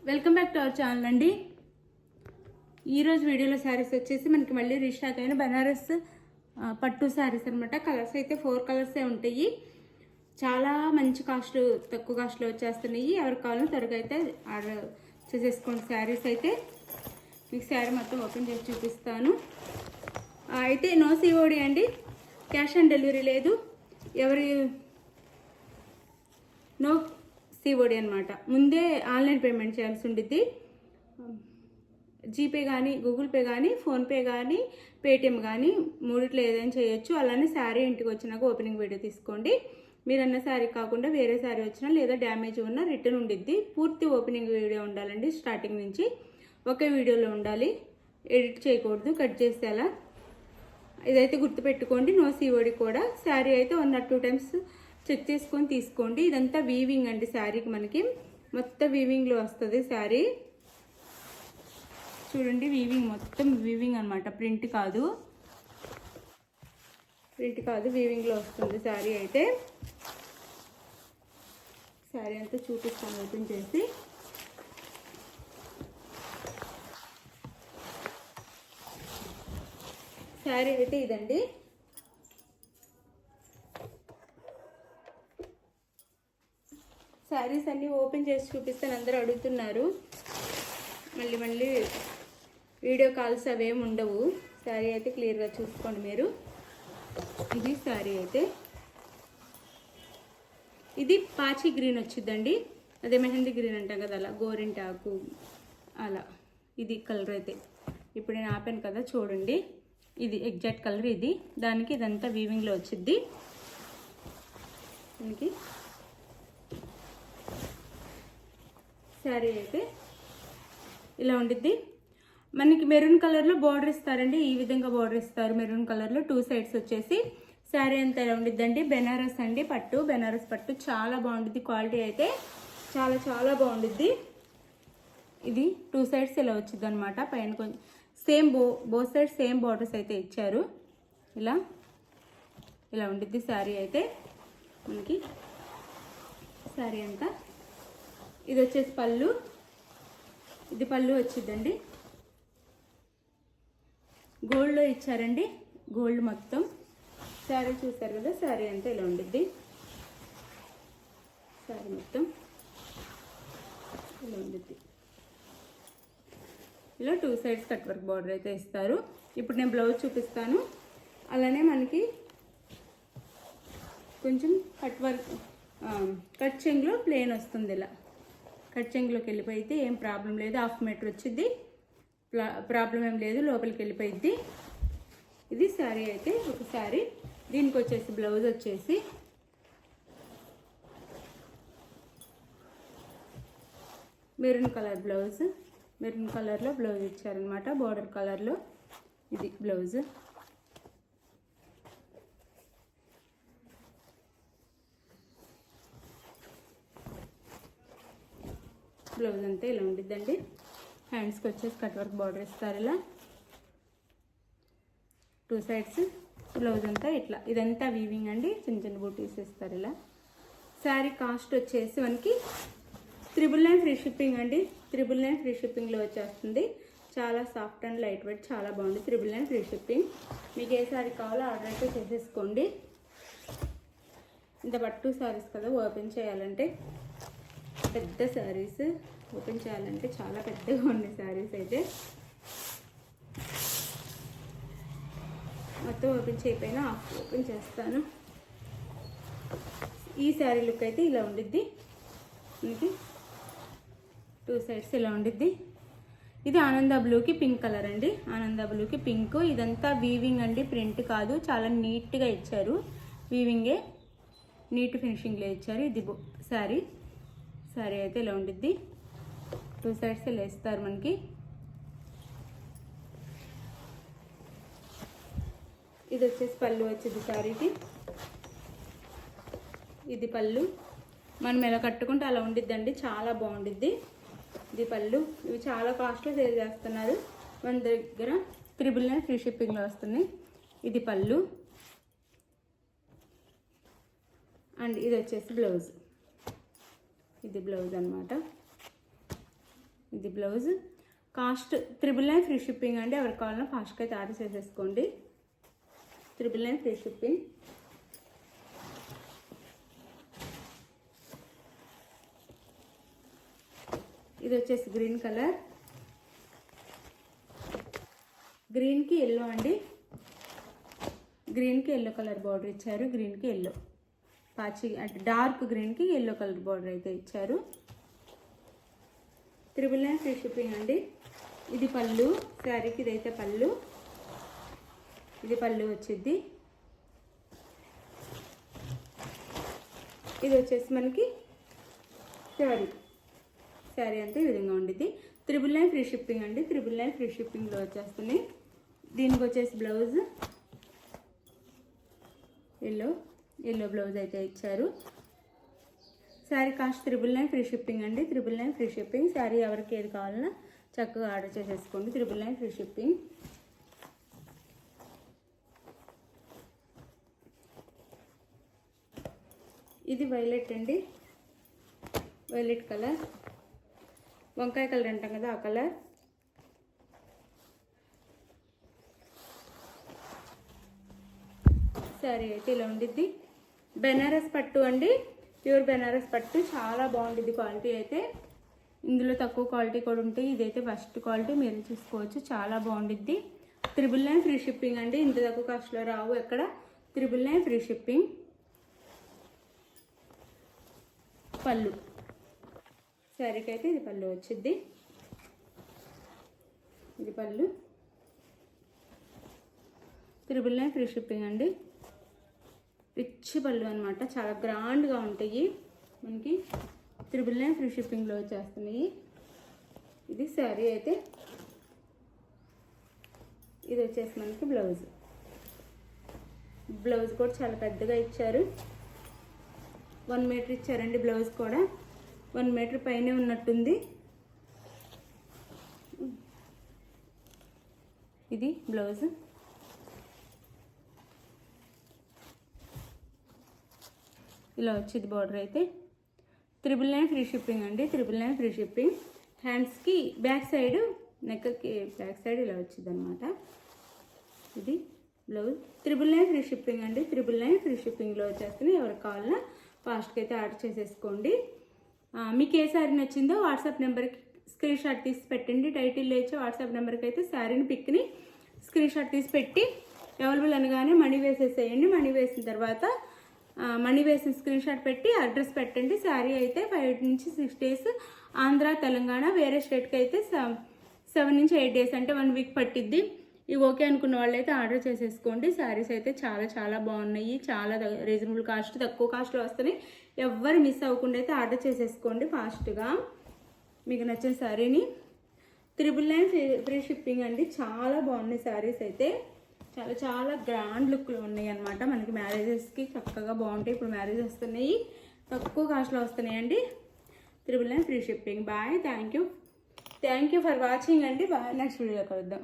Welcome back to our channel అండి. ఈరోజు వీడియోలో శారీస్ వచ్చేసి మనకి మళ్ళీ రీస్టాక్ అయిన బనారస్ పట్టు శారీస్ అనమాట. కలర్స్ అయితే 4 కలర్సే ఉంటాయి. చాలా మంచి కాస్ట్, తక్కువ కాస్ట్లో వచ్చేస్తున్నాయి. ఎవరికి కావాలో త్వరగా అయితే ఆర్డర్ చేసేసుకోండి. శారీస్ అయితే మీకు శారీ మొత్తం ఓపెన్ చేసి చూపిస్తాను. అయితే నో సిఓడి అండి, క్యాష్ ఆన్ డెలివరీ లేదు. నో సిఓడి అనమాట. ముందే ఆన్లైన్ పేమెంట్ చేయాల్సి ఉండిద్ది. జీపే కానీ, గూగుల్ పే కానీ, ఫోన్పే కానీ, పేటిఎం కానీ మూడిట్లో ఏదైనా చేయొచ్చు. అలానే శారీ ఇంటికి వచ్చినాక ఓపెనింగ్ వీడియో తీసుకోండి. మీరు అన్న శారీ కాకుండా వేరే శారీ వచ్చినా లేదా డ్యామేజ్ ఉన్నా రిటర్న్ ఉండిద్ది. పూర్తి ఓపెనింగ్ వీడియో ఉండాలండి. స్టార్టింగ్ నుంచి ఒకే వీడియోలో ఉండాలి, ఎడిట్ చేయకూడదు, కట్ చేస్తే అలా. ఇదైతే గుర్తుపెట్టుకోండి. నో సిఓడి కూడా. శారీ అయితే 1 or 2 టైమ్స్ చెక్ చేసుకొని తీసుకోండి. ఇదంతా వీవింగ్ అండి. శారీకి మనకి మొత్తం వీవింగ్లో వస్తుంది శారీ. చూడండి, వీవింగ్ మొత్తం వీవింగ్ అనమాట. ప్రింట్ కాదు, వీవింగ్లో వస్తుంది శారీ అయితే. శారీ అంతా చూపిస్తాను ఓపెన్ చేసి. శారీ అయితే ఇదండి. శారీస్ అన్నీ ఓపెన్ చేసి చూపిస్తాను. అందరూ అడుగుతున్నారు. మళ్ళీ వీడియో కాల్స్ అవేమి ఉండవు. శారీ అయితే క్లియర్గా చూసుకోండి మీరు. ఇది శారీ అయితే. ఇది పాచి గ్రీన్ వచ్చిందండి. అదే మెహందీ గ్రీన్ అంటాం కదా, అలా గోరింటాకు అలా. ఇది కలర్ అయితే ఇప్పుడు నేను ఆపాను కదా, చూడండి. ఇది ఎగ్జాక్ట్ కలర్ ఇది. దానికి ఇదంతా వీవింగ్లో వచ్చింది. దీనికి శారీ అయితే ఇలా ఉండిద్ది. మనకి మెరూన్ కలర్లో బార్డర్ ఇస్తారండి. ఈ విధంగా బార్డర్ ఇస్తారు మెరూన్ కలర్లో. 2 సైడ్స్ వచ్చేసి శారీ అంతా ఇలా ఉండిద్దండి. బెనారస్ అండి, పట్టు, బెనారస్ పట్టు. చాలా బాగుండిద్ది. క్వాలిటీ అయితే చాలా చాలా బాగుండిద్ది. ఇది 2 సైడ్స్ ఇలా వచ్చింది అనమాట. పైన కొంచెం same both sides same borders అయితే ఇచ్చారు. ఇలా ఉండిద్ది శారీ అయితే మనకి. శారీ అంతా ఇది వచ్చేసి పళ్ళు. ఇది పళ్ళు వచ్చిందండి. గోల్డ్లో ఇచ్చారండి, గోల్డ్ మొత్తం. శారీ చూసారు కదా, శారీ అంతా ఇలా ఉండిద్ది. శారీ మొత్తం ఇలా ఉండిద్ది. ఇలా 2 సైడ్స్ కట్ వర్క్ బార్డర్ అయితే ఇస్తారు. ఇప్పుడు నేను బ్లౌజ్ చూపిస్తాను. అలానే మనకి కొంచెం కట్ చెంగులో ప్లేన్ వస్తుంది. ఇలా కట్ చెంగులోకి వెళ్ళిపోయిద్ది. ఏం ప్రాబ్లం లేదు. 1/2 మీటర్ వచ్చింది, ప్రాబ్లం ఏం లేదు. లోపలికి వెళ్ళిపోయిద్ది. ఇది శారీ అయితే ఒక శారీ. దీనికి వచ్చేసి బ్లౌజ్ వచ్చేసి మెరూన్ కలర్ బ్లౌజ్. మెరూన్ కలర్లో బ్లౌజ్ ఇచ్చారనమాట, బార్డర్ కలర్లో. ఇది బ్లౌజ్. బ్లౌజ్ అంతా ఇలా ఉండిద్దండి. హ్యాండ్స్కి వచ్చేసి కట్ వర్క్ బార్డర్ ఇస్తారు ఇలా 2 సైడ్స్. బ్లౌజ్ అంతా ఇట్లా. ఇదంతా వీవింగ్ అండి. చిన్న చిన్న బూటీస్ ఇస్తారు ఇలా. శారీ కాస్ట్ వచ్చేసి మనకి 999 ఫ్రీ షిప్పింగ్ అండి. 999 ఫ్రీ షిప్పింగ్లో వచ్చేస్తుంది. చాలా సాఫ్ట్ అండ్ లైట్ వెయిట్, చాలా బాగుంది. 999 ఫ్రీ షిప్పింగ్. మీకు ఏ శారీ కావాలో ఆర్డర్ అయితే చేసేసుకోండి. ఇంత పట్టు శారీస్ కదా, ఓపెన్ చేయాలంటే పెద్ద శారీస్. ఓపెన్ చేయాలంటే చాలా పెద్దగా ఉన్నాయి శారీస్ అయితే. మొత్తం ఓపెన్ చేయకపోయినా ఓపెన్ చేస్తాను. ఈ శారీ లుక్ అయితే ఇలా ఉండిద్ది మనకి. 2 సైడ్స్ ఇలా ఉండిద్ది. ఇది ఆనంద బ్లూకి పింక్ కలర్ అండి. ఆనంద బ్లూకి పింక్. ఇదంతా వీవింగ్ అండి, ప్రింట్ కాదు. చాలా నీట్గా ఇచ్చారు. వీవింగే, నీట్ ఫినిషింగ్లో ఇచ్చారు. ఇది శారీ. శారీ అయితే ఇలా ఉండిద్ది. 2 సైడ్స్ ఇలా ఇస్తారు మనకి. ఇది వచ్చేసి పళ్ళు వచ్చింది శారీకి. ఇది పళ్ళు. మనం ఎలా కట్టుకుంటే అలా ఉండిద్దండి. చాలా బాగుండిద్ది. ఇది పళ్ళు. ఇవి చాలా కాస్ట్లో సేల్ చేస్తున్నారు. మన దగ్గర 999 ఫ్రీ షిప్పింగ్లో వస్తుంది. ఇది పళ్ళు. అండ్ ఇది వచ్చేసి బ్లౌజ్. ఇది బ్లౌజ్ అన్నమాట. ఇది బ్లౌజ్. కాస్ట్ 999 ఫ్రీ షిప్పింగ్ అండి. ఎవరికి కావాలన్నా ఫాస్ట్గా అయితే ఆర్డర్ చేసేసుకోండి. 999 ఫ్రీ షిప్పింగ్. ఇది వచ్చేసి గ్రీన్ కలర్, గ్రీన్కి ఎల్లో అండి. గ్రీన్కి ఎల్లో కలర్ బార్డర్ ఇచ్చారు. గ్రీన్కి ఎల్లో పాచి అంటే డార్క్ గ్రీన్కి ఎల్లో కలర్ బార్డర్ అయితే ఇచ్చారు. 999 ఫ్రీ షిప్పింగ్ అండి. ఇది పళ్ళు, శారీకి ఇదైతే పళ్ళు. ఇది పళ్ళు వచ్చింది. ఇది వచ్చేసి మనకి శారీ అంతా ఈ విధంగా ఉండిద్ది. 999 ఫ్రీ షిప్పింగ్ అండి. 999 ఫ్రీ షిప్పింగ్లో వచ్చేస్తుంది. దీనికి వచ్చేసి బ్లౌజ్ ఎల్లో బ్లౌజ్ అయితే ఇచ్చారు. శారీ కాస్ట్ 999 ఫ్రీ షిప్పింగ్ అండి. 999 ఫ్రీ షిప్పింగ్. శారీ ఎవరికి ఏది కావాలన్నా చక్కగా ఆర్డర్ చేసేసుకోండి. 999 ఫ్రీ షిప్పింగ్. ఇది వైలెట్ అండి. వైలెట్ కలర్, వంకాయ కలర్ అంటాం కదా ఆ కలర్. శారీ అయితే ఇలా ఉండిద్ది. బెనారస్ పట్టు అండి, ప్యూర్ బెనారస్ పట్టు. చాలా బాగుండిద్ది క్వాలిటీ అయితే. ఇందులో తక్కువ క్వాలిటీ కూడా ఉంటాయి. ఇదైతే ఫస్ట్ క్వాలిటీ, మీరు చూసుకోవచ్చు. చాలా బాగుండిద్ది. 999 ఫ్రీ షిప్పింగ్ అండి. ఇంత తక్కువ కాస్ట్లో రావు ఎక్కడ. 999 ఫ్రీ షిప్పింగ్. పళ్ళు, శారీకి అయితే ఇది పళ్ళు వచ్చింది. ఇది పళ్ళు. 999 ఫ్రీ షిప్పింగ్ అండి. రిచ్ పళ్ళు అనమాట, చాలా గ్రాండ్గా ఉంటాయి మనకి. 999 ఫ్రీ షిప్పింగ్లో వచ్చేస్తున్నాయి. ఇది శారీ అయితే. ఇది వచ్చేసి మనకి బ్లౌజ్. బ్లౌజ్ కూడా చాలా పెద్దగా ఇచ్చారు. 1 మీటర్ ఇచ్చారండి. బ్లౌజ్ కూడా 1 మీటర్ పైనే ఉన్నట్టుంది. ఇది బ్లౌజ్. ఇలా వచ్చింది బార్డర్ అయితే. 999 ఫ్రీ షిప్పింగ్ అండి. 999 ఫ్రీ షిప్పింగ్. హ్యాండ్స్కి బ్యాక్ సైడ్, నెక్కి బ్యాక్ సైడ్ ఇలా వచ్చింది అనమాట. ఇది బ్లౌజ్. 999 ఫ్రీ షిప్పింగ్ అండి. 999 ఫ్రీ షిప్పింగ్లో వచ్చేస్తుంది. ఎవరికి కావాలన్నా ఫాస్ట్గా అయితే ఆర్డర్ చేసేసుకోండి. మీకు ఏ శారీ నచ్చిందో వాట్సాప్ నెంబర్కి స్క్రీన్ షాట్ తీసి పెట్టండి. టైటిల్ లేచే వాట్సాప్ నెంబర్కి అయితే శారీని పిక్ని స్క్రీన్ షాట్ తీసి పెట్టి అవైలబుల్ అనగానే మనీ వేసేసేయండి. మనీ వేసిన తర్వాత మనీ వేసిన స్క్రీన్ షాట్ పెట్టి అడ్రస్ పెట్టండి. శారీ అయితే 5 నుంచి 6 డేస్. ఆంధ్ర, తెలంగాణ, వేరే స్టేట్కి అయితే 7 నుంచి 8 డేస్, అంటే 1 వీక్ పట్టిద్ది. ఇవి ఓకే అనుకున్న వాళ్ళు అయితే ఆర్డర్ చేసేసుకోండి. శారీస్ అయితే చాలా చాలా బాగున్నాయి. చాలా రీజనబుల్ కాస్ట్, తక్కువ కాస్ట్లో వస్తున్నాయి. ఎవ్వరు మిస్ అవ్వకుండా అయితే ఆర్డర్ చేసేసుకోండి ఫాస్ట్గా మీకు నచ్చిన శారీని. 999 ఫ్రీ షిప్పింగ్ అండి. చాలా బాగున్నాయి శారీస్ అయితే. చాలా చాలా గ్రాండ్ లుక్లో ఉన్నాయి అనమాట. మనకి మ్యారేజెస్కి చక్కగా బాగుంటాయి. ఇప్పుడు మ్యారేజ్ వస్తున్నాయి, తక్కువ కాస్ట్లో వస్తున్నాయండి. 999 free shipping. Bye. Thank you for watching అండి. బాయ్. నెక్స్ట్ వీడియో కలుద్దాం.